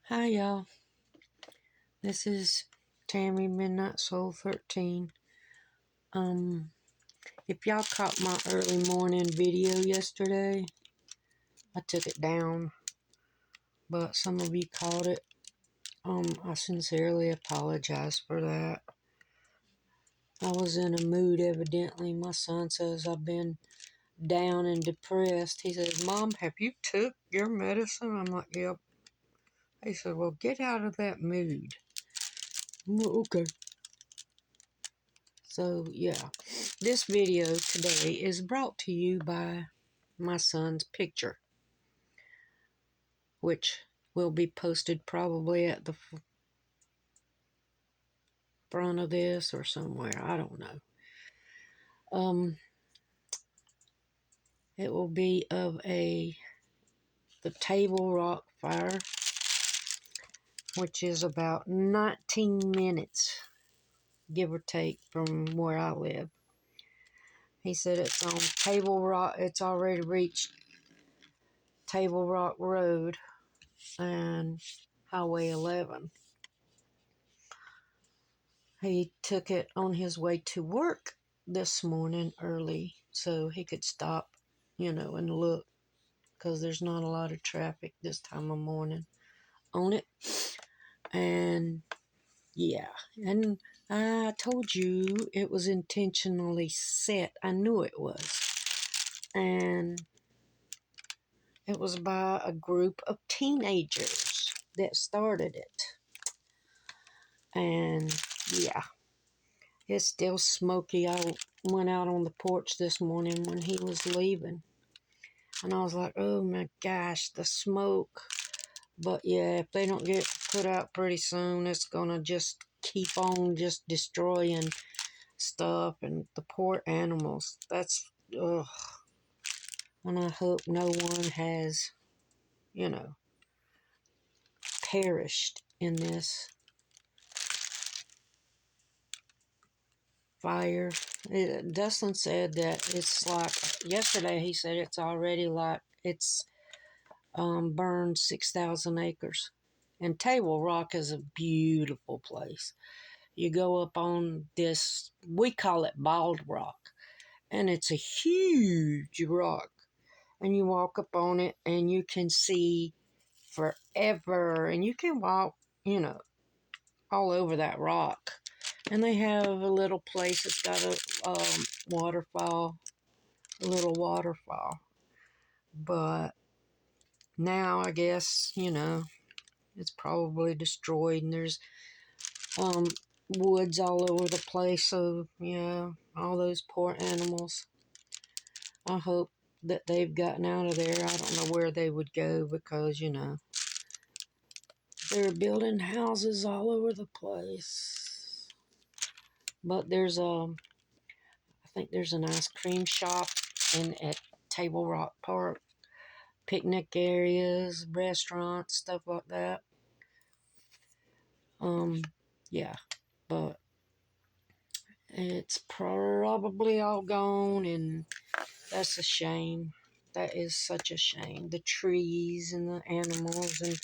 Hi y'all, this is Tammy Midnight Soul 13. If y'all caught my early morning video yesterday, I took it down, but some of you caught it. I sincerely apologize for that. I was in a mood evidently. My son says I've been down and depressed. He says, "Mom, have you took your medicine?" I'm like, "Yep." He said, "Well, get out of that mood." Okay. So, yeah, this video today is brought to you by my son's picture, which will be posted probably at the front of this or somewhere. I don't know. It will be of the Table Rock fire, which is about 19 minutes, give or take, from where I live. He said it's on Table Rock. It's already reached Table Rock Road and Highway 11. He took it on his way to work this morning early so he could stop, and look, because there's not a lot of traffic this time of morning on it. And yeah, and I told you it was intentionally set. I knew it was. And it was by a group of teenagers that started it. And yeah, it's still smoky. I went out on the porch this morning when he was leaving, and I was like, oh my gosh, the smoke. But yeah, if they don't get put out pretty soon, it's gonna just keep on just destroying stuff and the poor animals. That's, ugh. And I hope no one has, perished in this fire. Dustin said that it's like, yesterday he said it's already like, it's burned 6,000 acres. And Table Rock is a beautiful place. You go up on this, we call it Bald Rock, and it's a huge rock. And you walk up on it and you can see forever, and you can walk, all over that rock. And they have a little place that's got a waterfall, a little waterfall. But now I guess, it's probably destroyed, and there's woods all over the place. So yeah, all those poor animals. I hope that they've gotten out of there. I don't know where they would go because, they're building houses all over the place. But I think there's an ice cream shop at Table Rock Park, picnic areas, restaurants, stuff like that. Yeah, but it's probably all gone, and that's a shame. That is such a shame. The trees and the animals, and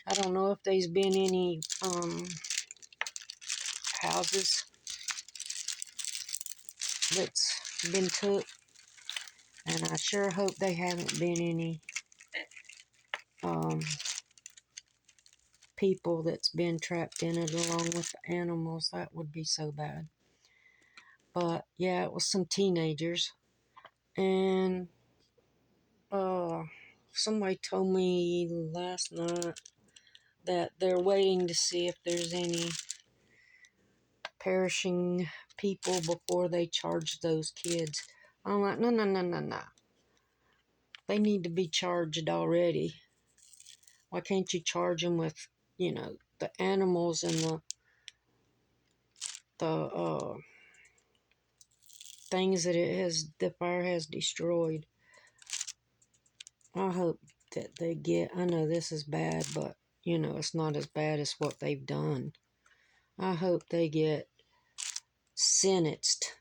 I don't know if there's been any houses that's been took, and I sure hope they haven't been any people that's been trapped in it along with the animals. That would be so bad. But yeah, it was some teenagers, and somebody told me last night that they're waiting to see if there's any perishing people before they charge those kids. I'm like, no, no, no, no, no. They need to be charged already. Why can't you charge them with, the animals and the things that the fire has destroyed? I hope that they get, I know this is bad, but, it's not as bad as what they've done. I hope they get sentenced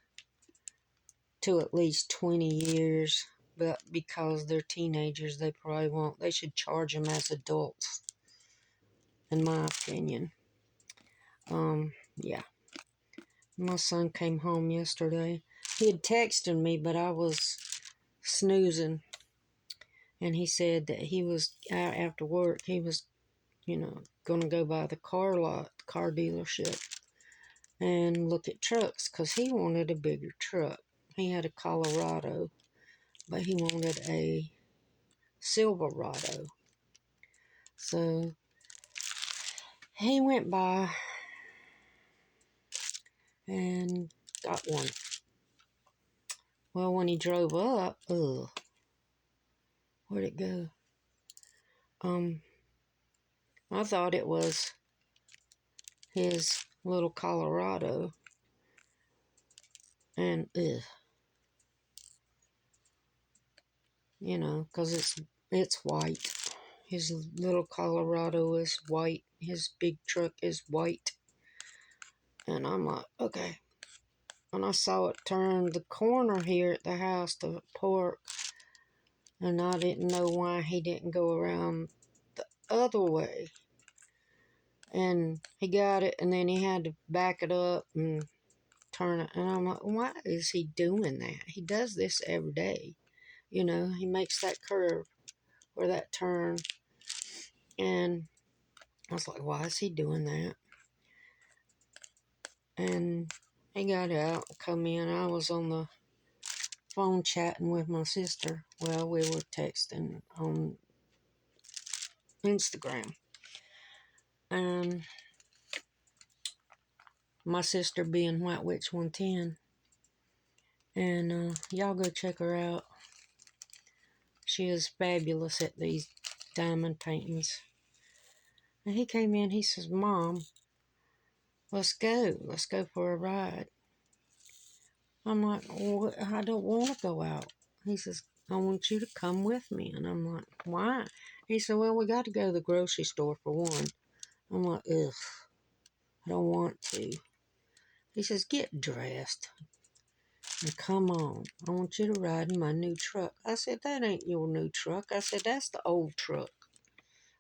to at least 20 years, but because they're teenagers, they probably won't. They should charge them as adults. in my opinion. Yeah. My son came home yesterday. He had texted me, but I was snoozing. And he said that he was out after work. He was, going to go by the car lot, the car dealership, and look at trucks because he wanted a bigger truck. He had a Colorado, but he wanted a Silverado. So he went by and got one. Well, when he drove up, where'd it go? I thought it was his little Colorado, and because it's white. His little Colorado is white. His big truck is white. And I'm like, okay. And I saw it turn the corner here at the house to park. And I didn't know why he didn't go around the other way. And he got it, and then he had to back it up and turn it. And I'm like, why is he doing that? He does this every day. He makes that curve or that turn. And I was like, why is he doing that? And he got out, come in. I was on the phone chatting with my sister. Well, we were texting on Instagram. And my sister being White Witch 110. And y'all go check her out. She is fabulous at these diamond paintings. And he came in, he says, Mom, let's go. Let's go for a ride. I'm like, well, I don't want to go out. He says, I want you to come with me. And I'm like, why? He said, well, we got to go to the grocery store for one. I'm like, ugh, I don't want to. He says, get dressed and come on. I want you to ride in my new truck. I said, that ain't your new truck. I said, that's the old truck.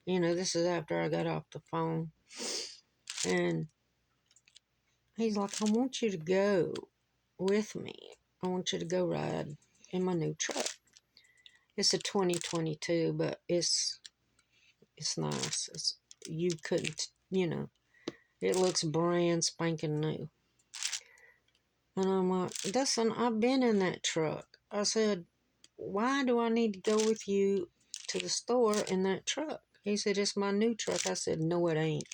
This is after I got off the phone. And he's like, I want you to go with me. I want you to go ride in my new truck. It's a 2022, but it's nice. You couldn't, it looks brand spanking new. And I'm like, listen, I've been in that truck. I said, why do I need to go with you to the store in that truck? He said, it's my new truck. I said, no, it ain't.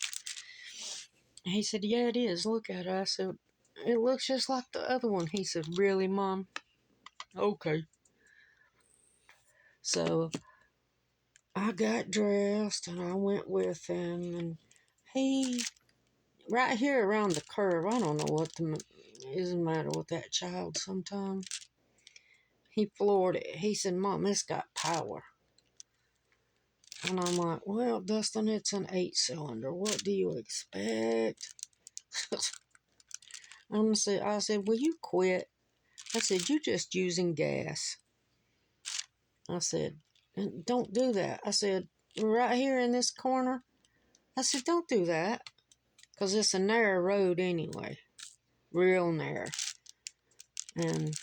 He said, yeah, it is. Look at it. I said, it looks just like the other one. He said, really, Mom? Okay. So I got dressed and I went with him, and he, right here around the curve, I don't know what is the matter with that child sometimes. He floored it. He said, Mom, it's got power. And I'm like, well, Dustin, it's an 8-cylinder. What do you expect? I said, will you quit? I said, you're just using gas. I said, don't do that. I said, right here in this corner. I said, don't do that. Because it's a narrow road anyway. Real narrow. And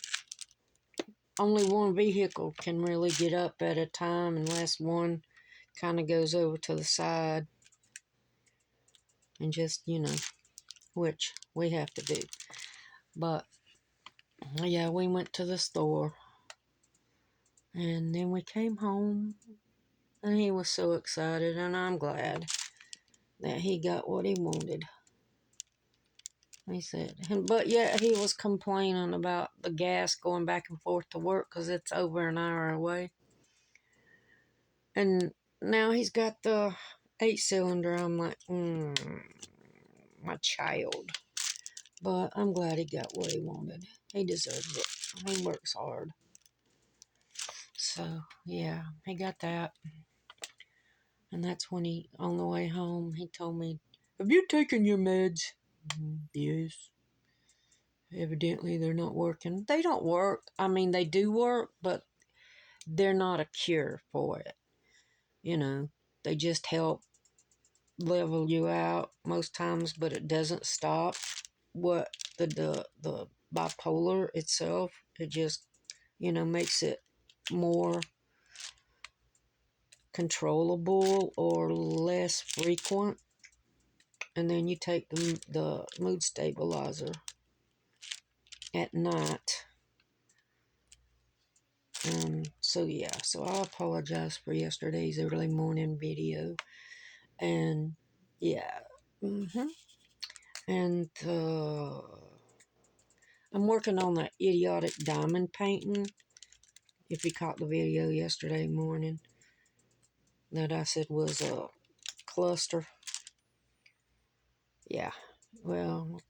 only one vehicle can really get up at a time unless one kind of goes over to the side. And just, which we have to do. But, yeah, we went to the store. And then we came home. And he was so excited. And I'm glad that he got what he wanted. He said, but yet he was complaining about the gas going back and forth to work because it's over an hour away. And now he's got the 8-cylinder. I'm like, my child. But I'm glad he got what he wanted. He deserves it. He works hard. So, yeah, he got that. And that's when on the way home, he told me, have you taken your meds? Yes. Evidently, they're not working. They don't work. I mean, they do work, but they're not a cure for it. They just help level you out most times, but it doesn't stop what the bipolar itself. It just, makes it more controllable or less frequent. And then you take the mood stabilizer at night. So yeah, so I apologize for yesterday's early morning video. And yeah, and I'm working on that idiotic diamond painting. If you caught the video yesterday morning, that I said was a cluster. Yeah, well,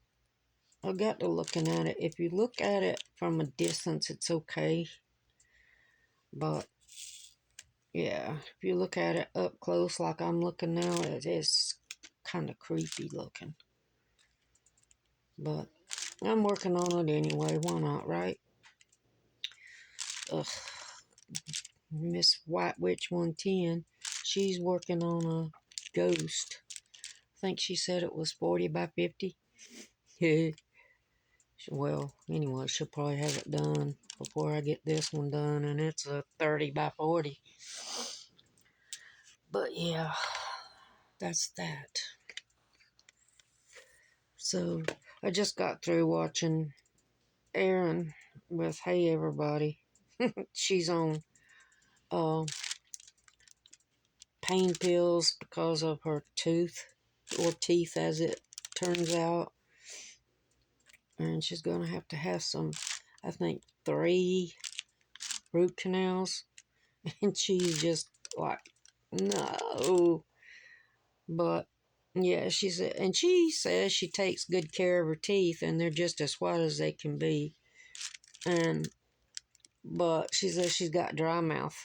I got to looking at it. If you look at it from a distance, it's okay. But yeah, if you look at it up close like I'm looking now, it is kind of creepy looking. But I'm working on it anyway. Why not, right? Ugh. Miss White Witch 110, she's working on a ghost. I think she said it was 40 by 50. Well, anyway, she'll probably have it done before I get this one done, and it's a 30 by 40. But yeah, that's that. So I just got through watching Erin with Hey Everybody. She's on uh, pain pills because of her tooth, or teeth as it turns out. And she's going to have some, I think, 3 root canals. And she's just like, no. But yeah, she said, and she says she takes good care of her teeth, and they're just as white as they can be. But she says she's got dry mouth.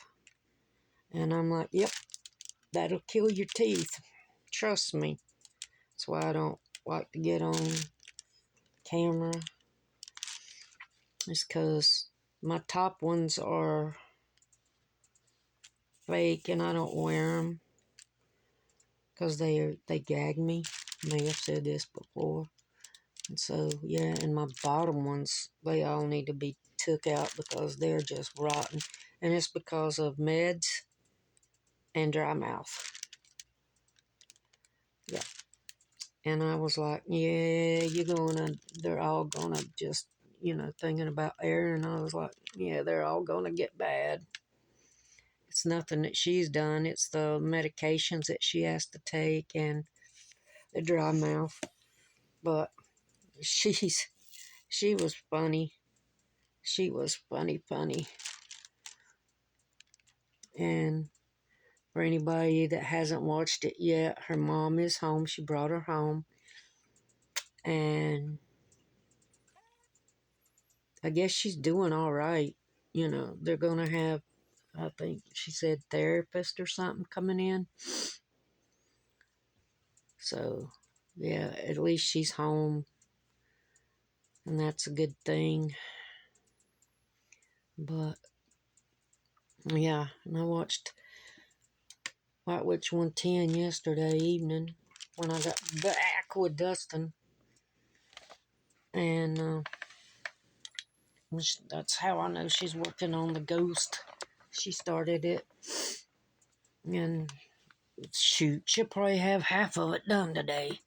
And I'm like, yep, that'll kill your teeth. Trust me. That's why I don't like to get on camera. It's because my top ones are fake and I don't wear them because they gag me. I may have said this before. And so, yeah, and my bottom ones, they all need to be took out because they're just rotten. And it's because of meds and dry mouth. Yeah. And I was like, yeah, they're all gonna just, thinking about air. And I was like, yeah, they're all gonna get bad. It's nothing that she's done. It's the medications that she has to take and the dry mouth. But she was funny. She was funny. And for anybody that hasn't watched it yet, her mom is home. She brought her home. And I guess she's doing all right. They're going to have, I think she said, therapist or something coming in. So, yeah, at least she's home. And that's a good thing. But, yeah, and I watched White Witch 110 yesterday evening when I got back with Dustin. And that's how I know she's working on the ghost. She started it. And shoot, she'll probably have half of it done today.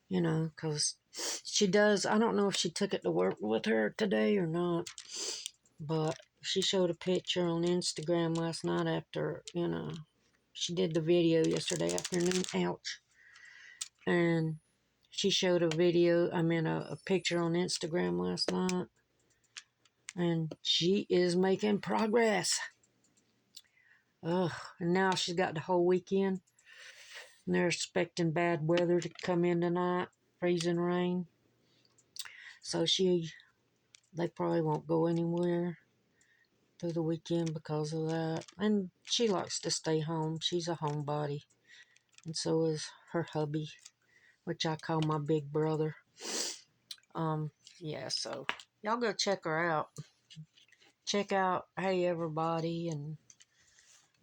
Because she does. I don't know if she took it to work with her today or not. But she showed a picture on Instagram last night after, she did the video yesterday afternoon. Ouch. And she showed a picture on Instagram last night. And she is making progress. Ugh. And now she's got the whole weekend. And they're expecting bad weather to come in tonight. Freezing rain. So they probably won't go anywhere through the weekend because of that. And she likes to stay home. She's a homebody. And so is her hubby, which I call my big brother. Yeah, so y'all go check her out. Check out Hey Everybody, and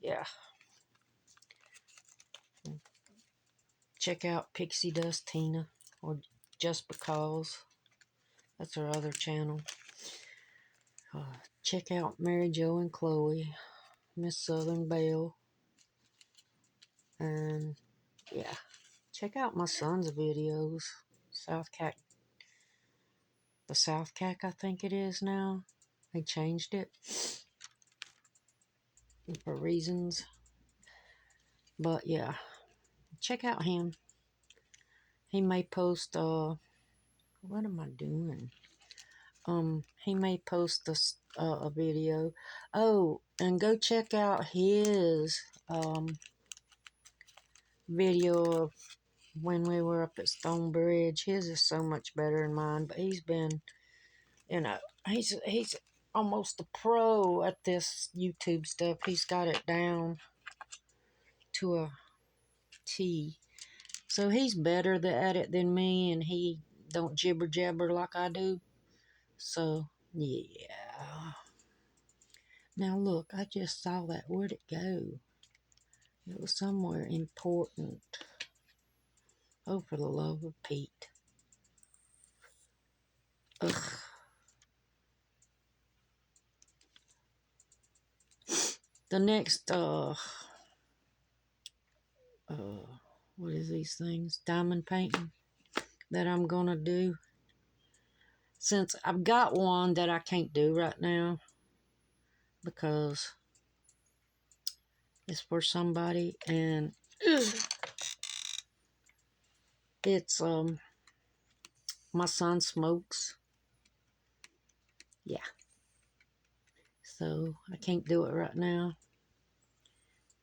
yeah. check out Pixie Dust Tina, or Just Because. That's her other channel. Check out Mary Jo and Chloe, Miss Southern Belle, and yeah, check out my son's videos. South Cack, the South Cack, I think it is now. They changed it for reasons, but yeah, check out him. He may post. What am I doing? He may post a video. Oh, and go check out his video of when we were up at Stonebridge. His is so much better than mine, but he's been, you know, he's almost a pro at this YouTube stuff. He's got it down to a T. So he's better at it than me, and he don't jibber jabber like I do. So yeah. Now look, I just saw that. Where'd it go? It was somewhere important. Oh, for the love of Pete. Ugh. The next, what is these things? Diamond painting that I'm gonna do. Since I've got one that I can't do right now because it's for somebody, and it's, my son smokes. Yeah. So I can't do it right now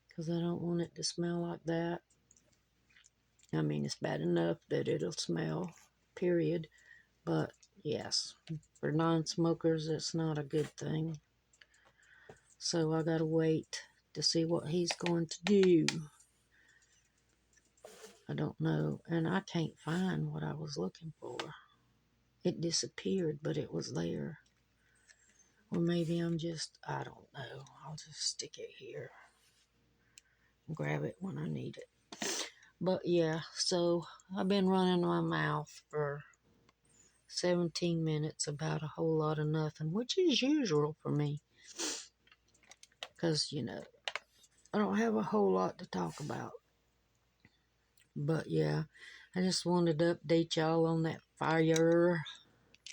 because I don't want it to smell like that. I mean, it's bad enough that it'll smell, period. But yes, for non-smokers, it's not a good thing. So I gotta wait to see what he's going to do. I don't know. And I can't find what I was looking for. It disappeared, but it was there. Or maybe I don't know. I'll just stick it here. Grab it when I need it. But yeah, so I've been running my mouth for 17 minutes about a whole lot of nothing, which is usual for me. Because, I don't have a whole lot to talk about. But yeah, I just wanted to update y'all on that fire.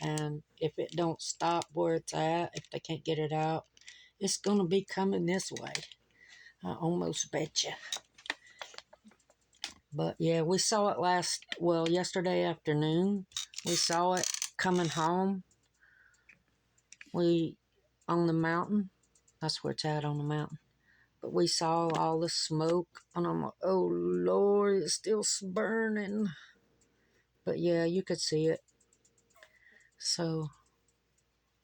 And if it don't stop where it's at, if they can't get it out, it's going to be coming this way. I almost bet you. But yeah, we saw it yesterday afternoon. We saw it coming home. On the mountain. That's where it's at, on the mountain. But we saw all the smoke, and I'm like, oh Lord, it's still burning. But yeah, you could see it. So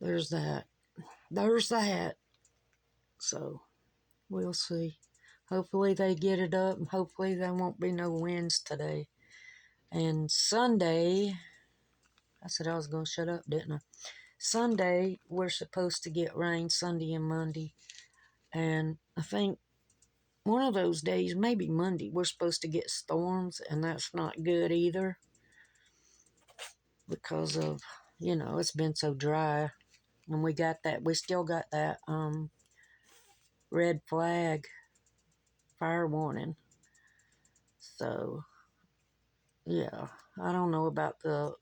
there's that. So we'll see. Hopefully they get it up, and hopefully there won't be no winds today. And Sunday, I said I was going to shut up, didn't I? Sunday, we're supposed to get rain Sunday and Monday. And I think one of those days, maybe Monday, we're supposed to get storms, and that's not good either. Because of, it's been so dry. And we still got that red flag fire warning. So, yeah, I don't know about the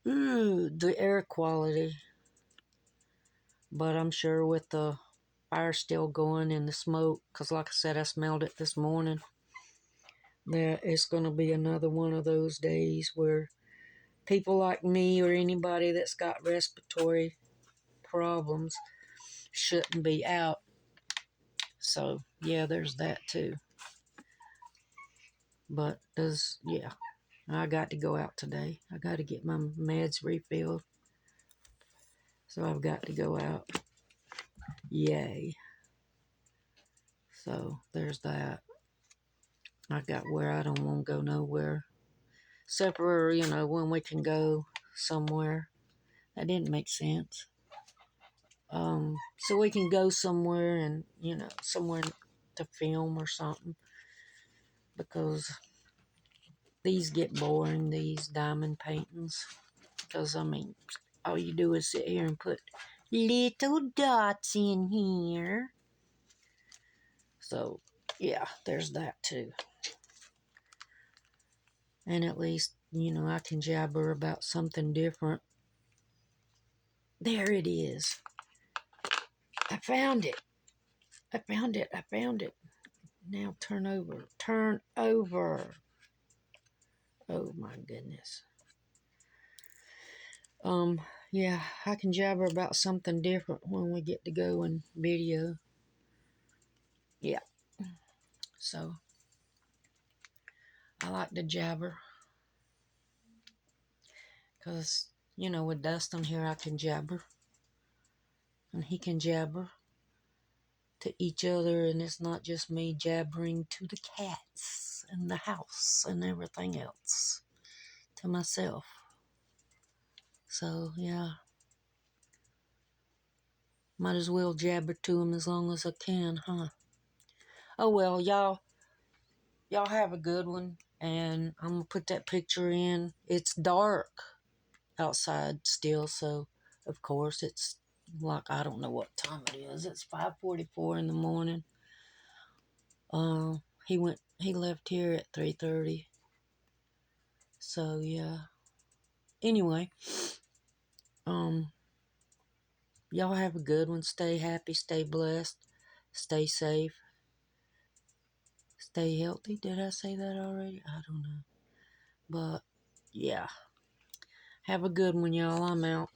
the air quality, but I'm sure with the fire still going and the smoke, because like I said, I smelled it this morning, that it's going to be another one of those days where people like me or anybody that's got respiratory problems shouldn't be out. So, yeah, there's that too. But I got to go out today. I got to get my meds refilled. So I've got to go out. Yay. So there's that. I got where I don't want to go nowhere. Except for, when we can go somewhere. That didn't make sense. So we can go somewhere and, somewhere to film or something, because these get boring, these diamond paintings. Because, I mean, all you do is sit here and put little dots in here. So, yeah, there's that too. And at least, you know, I can jabber about something different. There it is. I found it. I found it. I found it. Now turn over. Turn over. Oh my goodness. Yeah, I can jabber about something different when we get to go in video. Yeah. So, I like to jabber. Because, you know, with Dustin here, I can jabber. And he can jabber to each other. And it's not just me jabbering to the cats and the house and everything else. To myself. So, yeah. Might as well jabber to him as long as I can, huh? Oh, well, y'all have a good one. And I'm going to put that picture in. It's dark outside still, so of course it's like, I don't know what time it is. It's 5:44 in the morning. He left here at 3:30. So yeah. Anyway, y'all have a good one. Stay happy, stay blessed, stay safe, stay healthy. Did I say that already? I don't know. But yeah. Have a good one, y'all. I'm out.